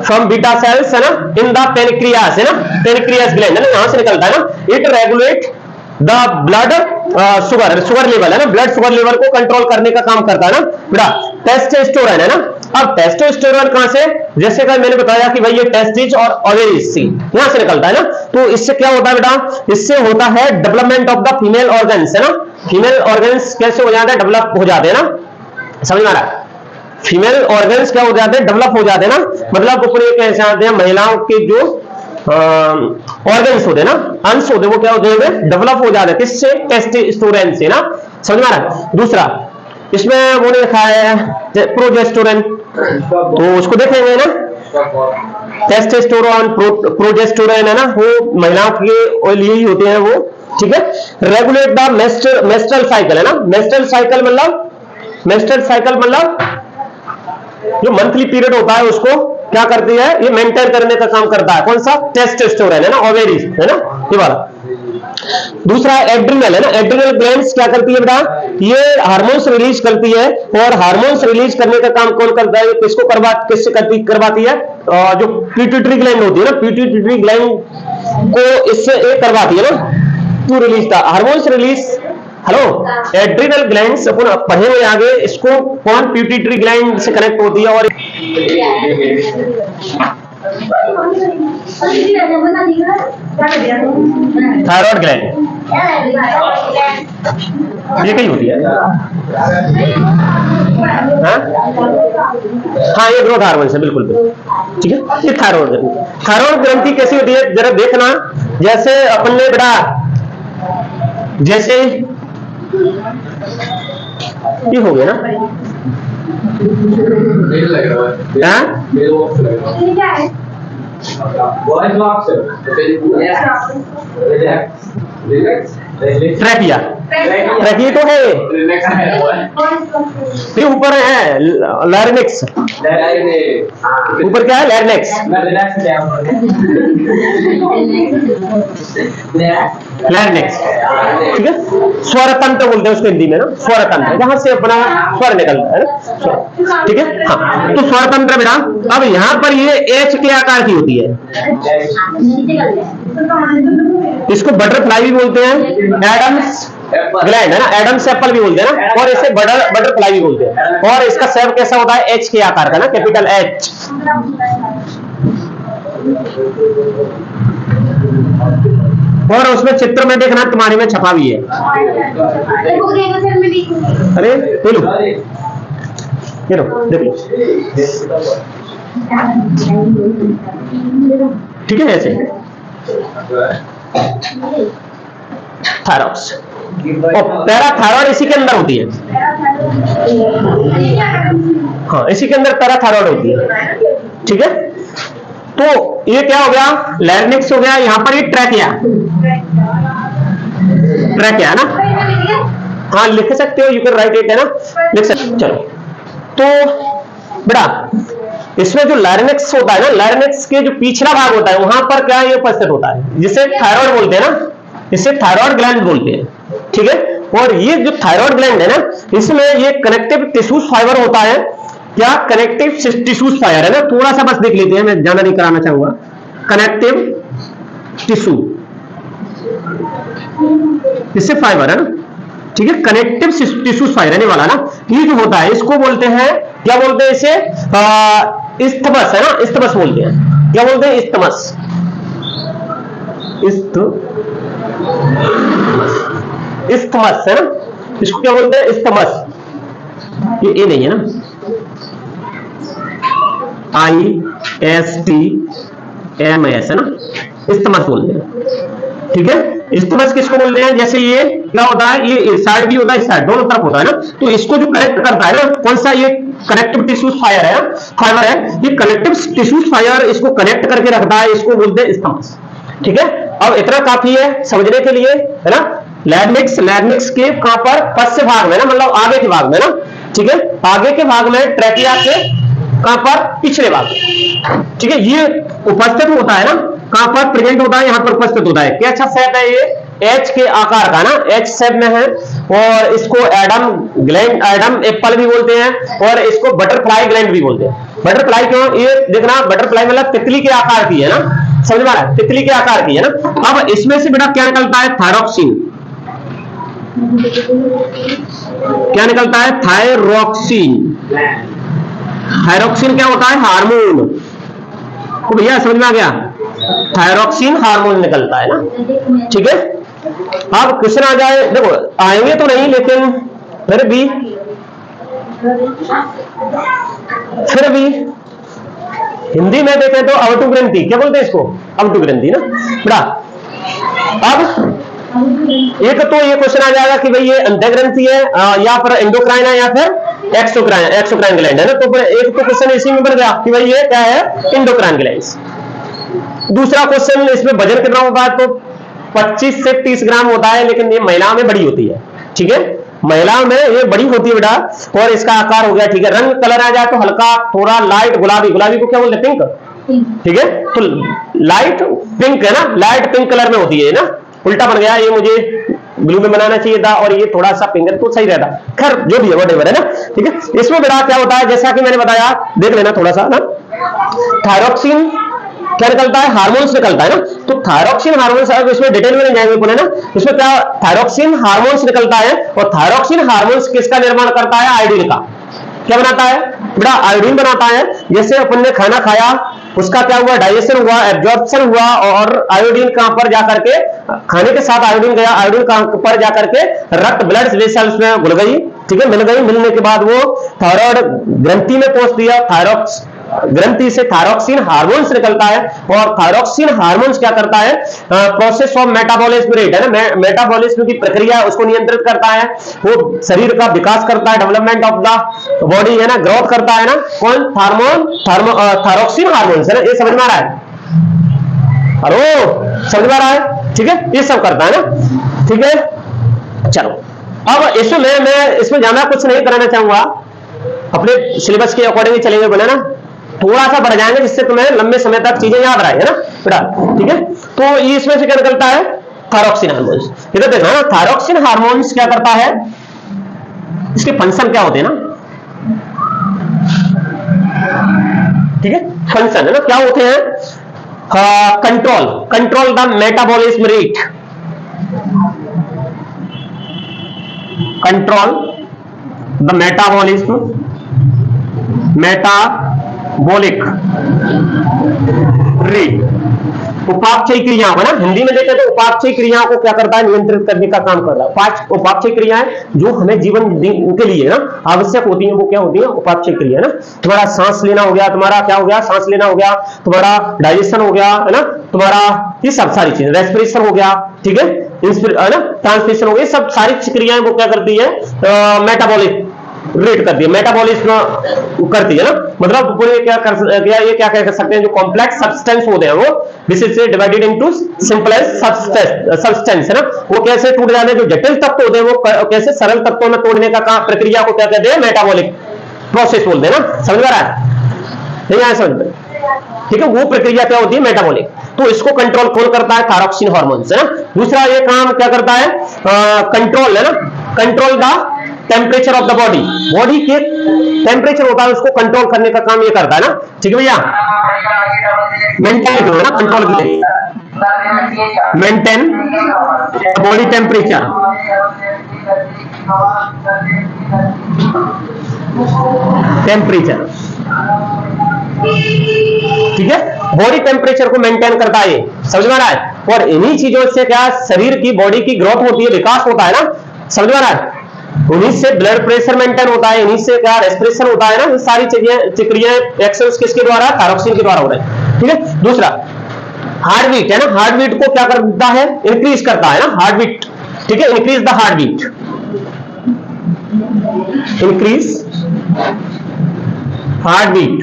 from beta cells है ना इन द पेनक्रियास है ना, पेनक्रियास ग्लैंड है ना, यहां से निकलता है ना। It regulate the blood sugar level है ना, ब्लड शुगर लेवल को कंट्रोल करने का काम करता है ना बेटा। टेस्टोस्टेरोन है ना, अब टेस्टोस्टेरोन कहां से, जैसे कि मैंने बताया कि भाई ये टेस्टिस और ओवेरिस सी यहां से निकलता है ना, तो इससे क्या होता है बेटा, इससे होता है development of the female organs, है ना, फीमेल ऑर्गन्स कैसे हो जाते हैं, डेवलप हो जाते हैं ना, समझ में आ रहा है, फीमेल ऑर्गन्स क्या हो जाते हैं, डेवलप हो जाते हैं ना, मतलब ऊपर कह सकते हैं महिलाओं के जो ऑर्गन्स होते हैं ना, अंश होते हैं, वो क्या होते हैं, डेवलप हो जाते हैं, किससे, टेस्टोस्टेरोन से ना, समझ में आ रहा है। दूसरा इसमें वो लिखा है प्रोजेस्टेरोन, तो उसको देखेंगे ना, टेस्टोस्टेरोन प्रोजेस्टेरोन है ना, वो महिलाओं के लिए ही होते हैं वो, ठीक है। रेगुलेट द मेस्ट्रल साइकिल, है ना, मेस्ट्रल साइकिल मतलब जो मंथली पीरियड होता है उसको क्या करती है, ये मेंटेन करने का काम करता है, कौन सा, टेस्टोस्टेरोन, है ना, ओवेरीज, है ना, ये वाला। दूसरा एड्रिनल, है ना, एड्रिनल ग्लैंड्स क्या करती है बेटा, ये हार्मोन्स रिलीज करती है, और हार्मोन्स रिलीज करने का काम कौन करता है, किसको किससे करवाती है, जो पिट्यूटरी ग्लैंड होती है ना, पिट्यूटरी ग्लैंड को इससे एक करवाती है ना, to release the hormones release, hello, adrenal glands अपन पढ़ेंगे आगे, इसको कौन पिट्यूटरी ग्लैंड से कनेक्ट होती है, और थायराइड ग्लैंड ये कहीं होती है, हाँ ये ग्रोथ हार्मोन है, बिल्कुल ठीक है, ये थायराइड ग्रंथि कैसी होती है, जरा देखना, जैसे अपन ने बेटा, जैसे ये हो गया ना, ट्रैकिया, ट्रैकिया तो है, फिर ऊपर है लैरिंक्स, ऊपर क्या है, लैरिंक्स, लैरिंक्स, ठीक है, स्वर तंत्र बोलते हैं उसको हिंदी में ना, स्वर तंत्र, जहां से अपना स्वर निकलता है ना, ठीक है, हाँ, तो स्वर तंत्र बेटा, अब यहाँ पर ये एच के आकार की होती है, इसको बटरफ्लाई भी बोलते हैं, एडम्स ग्लैंड, है ना, एडम्स एप्पल भी बोलते हैं ना, और इसे बटरफ्लाई भी बोलते हैं, और इसका शेप कैसा होता है, एच के आकार का ना, कैपिटल एच, और उसमें चित्र में देखना तुम्हारे में छपा भी है, अरे ये लो देख लो, ठीक है, ऐसे थायरॉइड्स, और पैराथायरॉइड इसी के अंदर होती है, हाँ इसी के अंदर पैराथायरॉइड होती है, ठीक है। तो ये क्या हो गया, लैरिंक्स हो गया, यहां पर ये ट्रैकिया, ट्रैकिया है ना, हाँ लिख सकते हो, यू कैन राइट इट, है ना, लिख सकते, चलो। तो बेटा इसमें जो लैरिंक्स होता है ना, लैरिंक्स के जो पिछला भाग होता है वहां पर क्या ये उपस्थित होता है, जिसे थायराइड बोलते हैं ना, इसे थायराइड ग्लैंड बोलते हैं, ठीक है। और ये जो थायराइड ग्लैंड है ना, इसमें ये कनेक्टिव टिश्यूज फाइबर होता है, क्या, कनेक्टिव टिश्यूज फाइबर, है ना, थोड़ा सा बस देख लेते हैं, मैं ज्यादा नहीं कराना चाहूंगा, कनेक्टिव टिश्यू, इससे फाइबर है ना, ठीक है, कनेक्टिव टिश्यूज फाइबर रहने वाला ना, ये जो होता है इसको बोलते हैं, क्या बोलते हैं इसे, इस्थमस, है ना, इस्थमस बोलते हैं, क्या बोलते हैं, इस्थमस, इस्थमस है ना, इसको क्या बोलते हैं, इस्थमस, ये नहीं है ना, ISTMS है ना, इस्थमस बोलते हैं, ठीक है। इस्थमस किसको बोलते हैं, जैसे ये क्या होता है, ये इस साइड भी होता है, इस साइड दोनों तरफ होता है ना, तो इसको जो कनेक्ट करता है ना, कौन सा, ये कनेक्टिव टिश्यूज फाइबर है, ये कनेक्टिव टिश्यूज फाइबर इसको कनेक्ट करके रखता है, इसको बोलते हैं इस्थमस, ठीक है। अब इतना काफी है समझने के लिए, है ना। लैरिंक्स के कहां पर, पश्च भाग में ना, मतलब आगे के भाग में ना, ठीक है, आगे के भाग में, ट्रैकिया के कहां पर, पिछले भाग, ठीक है, ये उपस्थित होता है ना, कहां पर प्रेजेंट होता है, यहां पर उपस्थित होता है, कैसा शेप है ये, एच के आकार का ना, एच शेप में है, और इसको एडम ग्लैंड, एडम एप्पल भी बोलते हैं, और इसको बटरफ्लाई ग्लैंड भी बोलते हैं। बटरफ्लाई क्यों, ये देखना, बटरफ्लाई मतलब तितली के आकार की है ना, समझ में आ रहा है, तितली के आकार की है ना। अब इसमें से बेटा क्या निकलता है, थायरॉक्सिन, क्या निकलता है, थायरॉक्सिन, थायरोक्सिन क्या होता है? हार्मोन। तो भैया समझ में आ गया, थायरोक्सिन हार्मोन निकलता है ना, ठीक है। अब क्वेश्चन आ जाए, देखो आएंगे तो नहीं लेकिन फिर भी हिंदी में देखें तो अवटु ग्रंथि, क्या बोलते हैं इसको? अवटु ग्रंथि ना बड़ा। अब एक तो ये क्वेश्चन आ जाएगा कि भाई ये अंतः ग्रंथि है या फिर एंडोक्राइन है या फिर एक्सोक्राइन ग्लैंड है ना। तो एक तो क्वेश्चन इसी में बन गया कि भाई ये क्या है? Endocrine gland. दूसरा क्वेश्चन, इसमें वजन कितना होता है? तो 25 से 30 ग्राम होता है, लेकिन ये महिला में बड़ी होती है, ठीक है। महिला में ये बड़ी होती है बेटा, और इसका आकार हो गया, ठीक है। रंग कलर आ जाए तो हल्का थोड़ा लाइट गुलाबी, गुलाबी को क्या बोलते हैं? पिंक, ठीक है। तो लाइट पिंक है ना, लाइट पिंक कलर में होती है ना। उल्टा बन गया, ये मुझे ब्लू में बनाना चाहिए था और ये थोड़ा सा पिंक है तो सही रहता। खैर जो भी है व्हाटएवर है ना, ठीक है। इसमें बेटा क्या होता है, जैसा कि मैंने बताया, देख लेना थोड़ा सा ना। थायरोक्सिन क्या निकलता है? हार्मोन्स निकलता है ना। तो थायरोक्सिन हार्मोन्स, अब इसमें डिटेल में नहीं जाएंगे पुनः ना। इसमें क्या थायरोक्सिन हार्मोन्स निकलता है, और थायरोक्सिन हार्मोन्स किसका निर्माण करता है? आयोडीन का। क्या बनाता है बेटा? आयोडीन बनाता है। जैसे अपन ने खाना खाया, उसका क्या हुआ? डाइजेशन हुआ, एब्जॉर्प्शन हुआ, और आयोडीन कहां पर जाकर के, खाने के साथ आयोडीन गया, आयोडीन कहां पर जाकर के रक्त ब्लड वेसल्स में घुल गई, ठीक है। मिल गई, मिलने के बाद वो थायराइड ग्रंथि में पहुंच दिया। थायरॉक्स ग्रंथि से थायरोक्सिन हार्मोन्स निकलता है, और थायरोक्सिन हार्मोन्स क्या करता है? प्रोसेस ऑफ मेटाबॉलिज्म रेट है ना, मेटाबॉलिज्म की प्रक्रिया उसको नियंत्रित करता है। वो शरीर का विकास करता है, डेवलपमेंट ऑफ द बॉडी है ना, ग्रोथ करता है ना। कौन? थायरोक्सिन हार्मोन्स है ना। ये समझ में आ रहा है? हेलो, समझ में आ रहा है? ठीक है, ये सब करता है ना, ठीक है। चलो अब इसमें मैं इसमें ज्यादा कुछ नहीं कराना चाहूंगा, अपने सिलेबस के अकॉर्डिंग चलेंगे बने ना। थोड़ा सा बढ़ जाएंगे जिससे तुम्हें लंबे समय तक चीजें याद रहे, है ना बेटा, ठीक है। तो ये इसमें से क्या निकलता है? Thyroxine hormones. इधर देखो ना, थायरोक्सिन हार्मोन्स क्या करता है, इसके फंक्शन क्या होते हैं ना, ठीक है। फंक्शन है ना, क्या होते हैं? Control the metabolism rate, control the metabolic rate. उपापचय क्रियाओं है ना, हिंदी में देखें तो उपापचय क्रियाओं को क्या करता है? नियंत्रित करने का काम कर रहा है। उपापचय क्रियाएं जो हमें जीवन के लिए ना आवश्यक होती हैं, वो क्या होती है? उपापचय क्रिया ना। तुम्हारा सांस लेना हो गया, तुम्हारा क्या हो गया? सांस लेना हो गया, तुम्हारा डाइजेशन हो गया, है ना, तुम्हारा ये सब सारी चीजें, रेस्पिरेशन हो गया, ठीक है, है ना, ट्रांसमिशन हो गया, सब सारी क्रियाएं वो क्या करती है? मेटाबॉलिक रेट करती है, मेटाबॉलिज्म करती है ना। मतलब पूरे क्या कह सकते हैं, जो कॉम्प्लेक्स सब्सटेंस होते हैं वो this is divided into simplest substance है ना। वो कैसे टूट जाते हैं, जो जटिल तत्व होते हैं वो कैसे सरल तत्वों में तोड़ने का काम, प्रक्रिया को क्या कहते हैं? मेटाबॉलिक प्रोसेस बोलते हैं ना। समझ में आ रहा है? नहीं आया समझ में? ठीक है, वो प्रक्रिया क्या होती है? मेटाबॉलिक। तो इसको कंट्रोल कौन करता है? थायरोक्सिन हार्मोन्स है ना। दूसरा ये काम क्या करता है? कंट्रोल है ना, control the temperature of the body, body के टेम्परेचर होता है उसको कंट्रोल करने का काम ये करता है ना, ठीक है भैया। मेंटेन है ना, कंट्रोल के लिए मेंटेन बॉडी टेम्परेचर, ठीक है, बॉडी टेम्परेचर को मेंटेन करता है, समझ में आ रहा है। और इन्हीं चीजों से क्या शरीर की बॉडी की ग्रोथ होती है, विकास होता है ना, समझ में आ रहा है। उन्हीं से ब्लड प्रेशर मेंटेन होता है, इन्हीं से क्या रेस्पिरेशन होता है ना। ये सारी चीजें क्रियाएं एक्शंस किसके द्वारा? थायरोक्सिन के द्वारा हो रहे हैं, ठीक है। दूसरा हार्ट बीट है ना, हार्ट बीट को क्या करता है? इंक्रीज करता है ना, हार्ट बीट, ठीक है। Increase the heart beat, increase heart beat,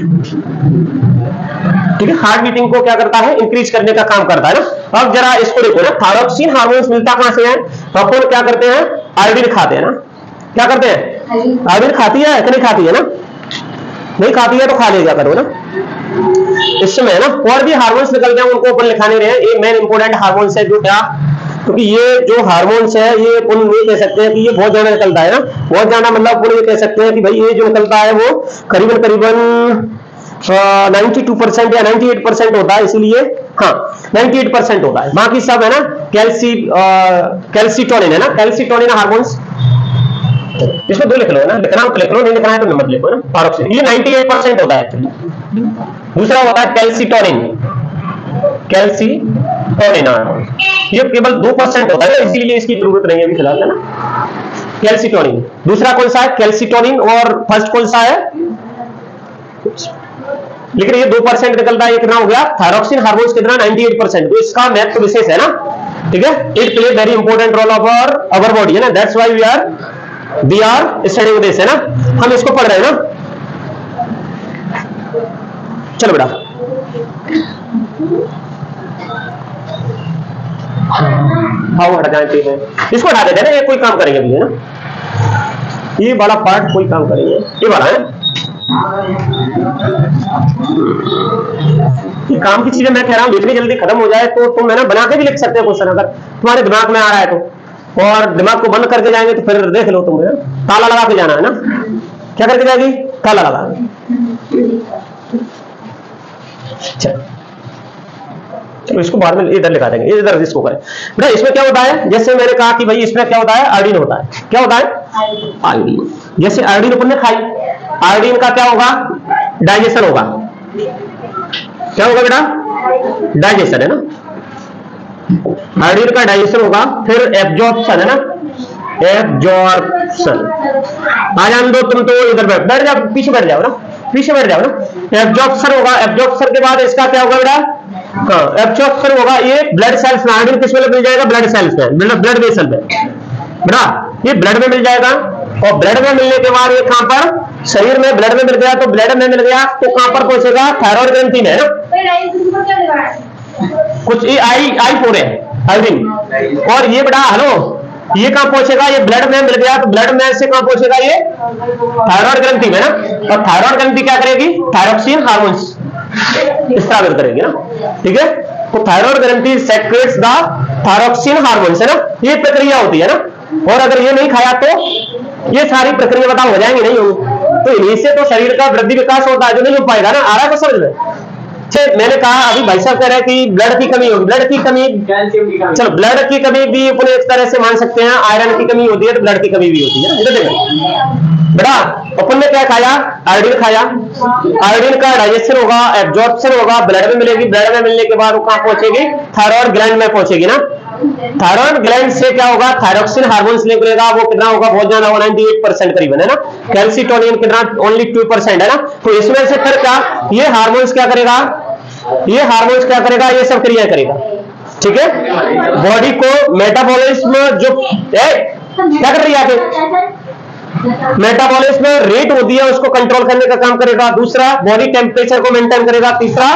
ठीक है। हार्ट बीटिंग को क्या करता है? इंक्रीज करने का काम करता है ना। अब जरा इसको देखो ना, थायरोक्सिन हार्मोन्स मिलता कहां से है? अपन क्या करते हैं? आयोडीन खाते हैं ना। क्या करते हैं? आयोडीन खाती है कि नहीं खाती है ना? नहीं खाती है तो खा लेगा करो ना। इस समय ना और भी हार्मोन्स निकलते हैं, उनको अपन लिखा नहीं रहे हैं। ये मेन इंपोर्टेंट हार्मोन्स है जो क्या, क्योंकि ये जो हार्मोन्स है ये अपन ये कह सकते हैं कि ये बहुत ज्यादा निकलता है ना, बहुत ज्यादा। मतलब अपन ये कह सकते हैं कि भाई ये जो निकलता है वो करीबन 92% या 98% होता है, इसीलिए हाँ 98% होता है। बाकी सब है ना कैल्सिटोनिन है ना, कैल्सिटोनिन हार्मोन्स, इसमें 2 लिख लो ना, लिखना तो लिख लो, नहीं लिखना है तो मत लिखो ना। थायरोक्सिन ये 98% होता है। दूसरा होता है कैल्सिटोनिन, कैल्सिटोनिन ये केवल 2% होता है, इसीलिए इसकी जरूरत नहीं है अभी फिलहाल, है ना। कैल्सिटोनिन दूसरा कौन सा है, कैल्सिटोनिन, और फर्स्ट कौन सा है, लेकिन ये 2% निकलता है। ये कितना हो गया, थायरोक्सिन हार्मोन्स कितना 98%, तो इसका महत्व विशेष है ना, ठीक है। It play very important role of our body, है ना, that's why we are studying this, है ना, हम इसको पढ़ रहे हैं ना। चलो बेटा, हाँ हटा जाए, इसको हटा देते हैं ना, ये कोई काम करेंगे अभी, है ना, ये बड़ा पार्ट कोई काम करेंगे, ये बड़ा है ये काम की चीजें। मैं कह रहा हूँ जितनी जल्दी खत्म हो जाए तो तुम है ना बना के भी लिख सकते हो क्वेश्चन, अगर तुम्हारे दिमाग में आ रहा है तो, और दिमाग को बंद करके जाएंगे तो फिर देख लो तुम, ताला लगा के जाना, है ना, क्या करके जाएगी, ताला लगा। चलो इसको बाद में इधर लिखा देंगे, इधर इसको करें बेटा। इसमें क्या होता है, जैसे मैंने कहा कि भाई इसमें क्या होता है, आयोडीन होता है, क्या होता है, आयोडीन। जैसे आयोडीन अपन ने खाई, आयोडीन का क्या होगा, डाइजेशन होगा, क्या होगा बेटा, डाइजेशन, है ना, आयोडीन का डाइजेशन होगा। फिर एब्जॉर्प्शन, है ना, एब्जॉर्प्शन। आ जान दो तुम तो, इधर बैठ जाओ, पीछे बैठ जाओ ना, पीछे बैठ जाओ ना। एब्जॉर्प्शन होगा, एब्जॉर्प्शन के बाद इसका क्या होगा बेटा, हाँ एब्जॉर्प्शन होगा। ये ब्लड सेल्स में, आयोडीन किस में मिल जाएगा, ब्लड सेल्स में, ब्लड वेसल में बेटा, ये ब्लड में मिल जाएगा। और ब्लड में मिलने के बाद ये कहां पर, शरीर में ब्लड में मिल गया, तो ब्लड में मिल गया तो कहां पर पहुंचेगा, थायराइड ग्रंथि में, है ना, कुछ ये आई फोर है आयोडीन। और ये बेटा हेलो, ये कहां पहुंचेगा, ये ब्लड में मिल गया तो ब्लड में से कहां पहुंचेगा, ये थायराइड ग्रंथि में, ना। और थायराइड ग्रंथि क्या करेगी, थायरोक्सिन हार्मोन्स स्रावित करेगी ना, ठीक है। तो थायराइड ग्रंथि सेक्रेट्स द थायरोक्सिन हार्मोन्स, है ना, ये प्रक्रिया होती है ना। और अगर ये नहीं खाया तो ये सारी प्रक्रिया बताओ हो जाएंगी, नहीं होगी, तो इन्हीं से तो शरीर का वृद्धि विकास होता है, जो नहीं हो पाएगा ना। आ रहा है तो समझ में। मैंने कहा अभी भाई साहब कह रहे हैं कि ब्लड की कमी होगी, ब्लड की कमी, चलो ब्लड की कमी भी अपन एक तरह से मान सकते हैं, आयरन की कमी होती है तो ब्लड की कमी भी होती है ना। इधर देखो बेटा, अपन ने क्या खाया, आयोडीन खाया, आयोडीन का डाइजेशन होगा, एब्जॉर्प्शन होगा, ब्लड में मिलेगी, ब्लड में मिलने के बाद वो कहां पहुंचेगी, थायराइड ग्लैंड में पहुंचेगी ना। थायराइड ग्लैंड से क्या होगा, थायरोक्सिन हार्मोन्स निकलेगा, वो कितना होगा, बहुत ज्यादा होगा, 98% करीबन, है ना। कैल्सिटोनिन कितना, ओनली 2%, है ना। तो इसमें से फिर क्या, ये हार्मोन्स क्या करेगा, ये हार्मोन्स क्या करेगा, ये सब क्रिया करेगा, ठीक है। बॉडी को मेटाबॉलिज्म जो क्या कर रही है आगे, मेटाबॉलिज्म रेट होती है उसको कंट्रोल करने का काम करेगा। दूसरा बॉडी टेम्परेचर को मेंटेन करेगा। तीसरा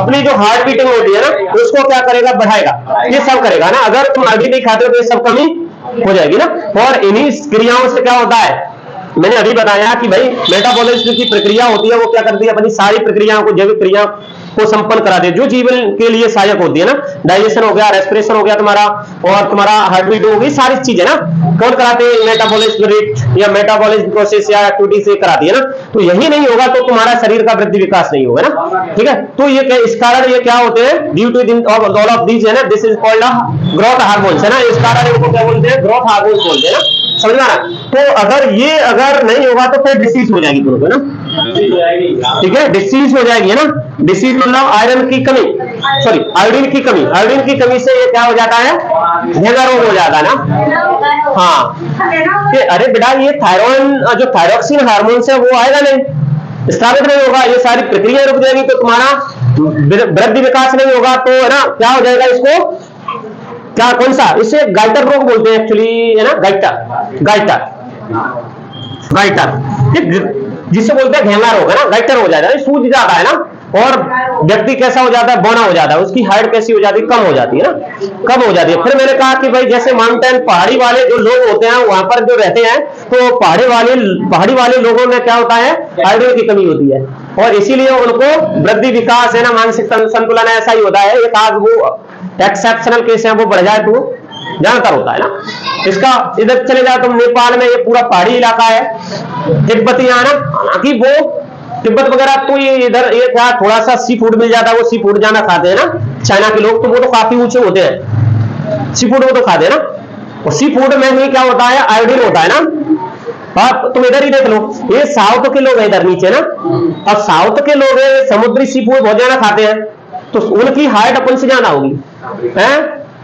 अपनी जो हार्ट बीटिंग होती है ना उसको क्या करेगा, बढ़ाएगा। ये सब करेगा ना। अगर तुम आगे नहीं खाते हो तो ये सब कमी हो जाएगी ना। और इन्हीं क्रियाओं से क्या होता है, मैंने अभी बताया कि भाई मेटाबॉलिज्म की प्रक्रिया होती है, वो क्या करती है, अपनी सारी प्रक्रियाओं को, जैविक क्रिया को संपन्न करा दे जो जीवन के लिए सहायक होती है ना। डाइजेशन हो गया, रेस्पिरेशन हो गया तुम्हारा, और तुम्हारा हार्ट बीट हो गई, सारी चीजें ना कौन कराते हैं, मेटाबॉलिज्म रेट या मेटाबॉलिज्म प्रोसेस या एक्टिविटी से कराती है ना। तो यही नहीं होगा तो तुम्हारा शरीर का वृद्धि विकास नहीं होगा ना, ठीक है। तो ये इस कारण ये क्या होते हैं, due to all of these, है ना, this is called growth hormones, है ना। इस कारण इनको क्या बोलते हैं, ग्रोथ हार्मोन्स बोलते हैं ना, समझ में आ रहा। तो अगर नहीं होगा तो फिर डिसीज हो जाएगी तुमको ना, ठीक है, डिसीज हो जाएगी, है ना। डिसीज मतलब आयरन की कमी, सॉरी आयोडीन की कमी। आयोडीन की कमी से ये क्या हो जाता है, घेंगा रोग हो जाता है ना। हाँ कि अरे बेटा ये थायराइड जो थायरोक्सिन हार्मोन्स है वो आएगा नहीं, स्रावित नहीं होगा, ये सारी प्रक्रिया रुक जाएगी, तो तुम्हारा वृद्धि विकास नहीं होगा, तो है ना क्या हो जाएगा, इसको क्या, कौन सा, इसे गाइटर रोग बोलते हैं एक्चुअली, है ना, गाइटर जिससे बोलते हैं घेंगा रोग, है ना। गाइटर हो जाता है, सूज जाता है ना। और व्यक्ति कैसा हो जाता है, बौना हो जाता है, उसकी हाइट कैसी हो जाती है, कम हो जाती है ना, कम हो जाती है। फिर मैंने कहा कि भाई जैसे माउंटेन, पहाड़ी वाले जो लोग होते हैं वहां पर जो रहते हैं, तो पहाड़ी वाले लोगों में क्या होता है, आयोडीन की कमी होती है, और इसीलिए उनको वृद्धि विकास, है ना, मानसिक संतुलन ऐसा ही होता है। एक आध वो एक्सेप्शनल केस है, वो बढ़ जाए तो ज्यादातर होता है ना। इसका इधर चले जाओ तुम, नेपाल में ये पूरा पहाड़ी इलाका है, तिब्बती, हालांकि वो तिब्बत वगैरह, तो ये इधर ये क्या थोड़ा सा सी फूड मिल जाता है, वो सी फूड ज्यादा खाते हैं ना चाइना के लोग, तो वो तो काफी ऊंचे होते हैं, सी फूड वो तो खाते हैं ना। और सी फूड में ही क्या होता है, आयोडीन होता है ना। आप तुम इधर ही देख लो, ये साउथ के लोग हैं इधर नीचे ना, अब साउथ के लोग हैं समुद्री सी फूड बहुत ज्यादा खाते हैं, तो उनकी हाइट अपन से ज्यादा होगी हैं।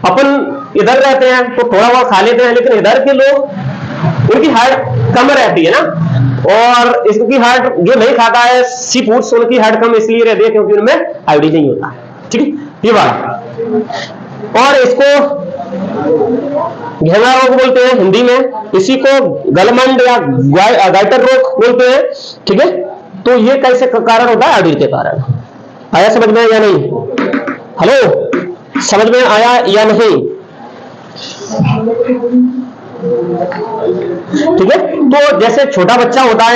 अपन इधर रहते हैं तो थोड़ा बहुत खा लेते हैं, लेकिन इधर के लोग उनकी हाइट कम रहती है ना, और इसकी हाइट जो नहीं खाता है सी फूड्स उनकी हाइट कम इसलिए रहती है क्योंकि उनमें आयोडीन नहीं होता। ठीक है, ये बात। और इसको घेंगा रोग बोलते हैं हिंदी में, इसी को गलमंड या गाइटर रोग बोलते हैं। ठीक है, तो ये कैसे कारण होता है? आयोडीन के कारण। आया समझ में या नहीं? हेलो, समझ में आया या नहीं? ठीक है, तो जैसे छोटा बच्चा होता है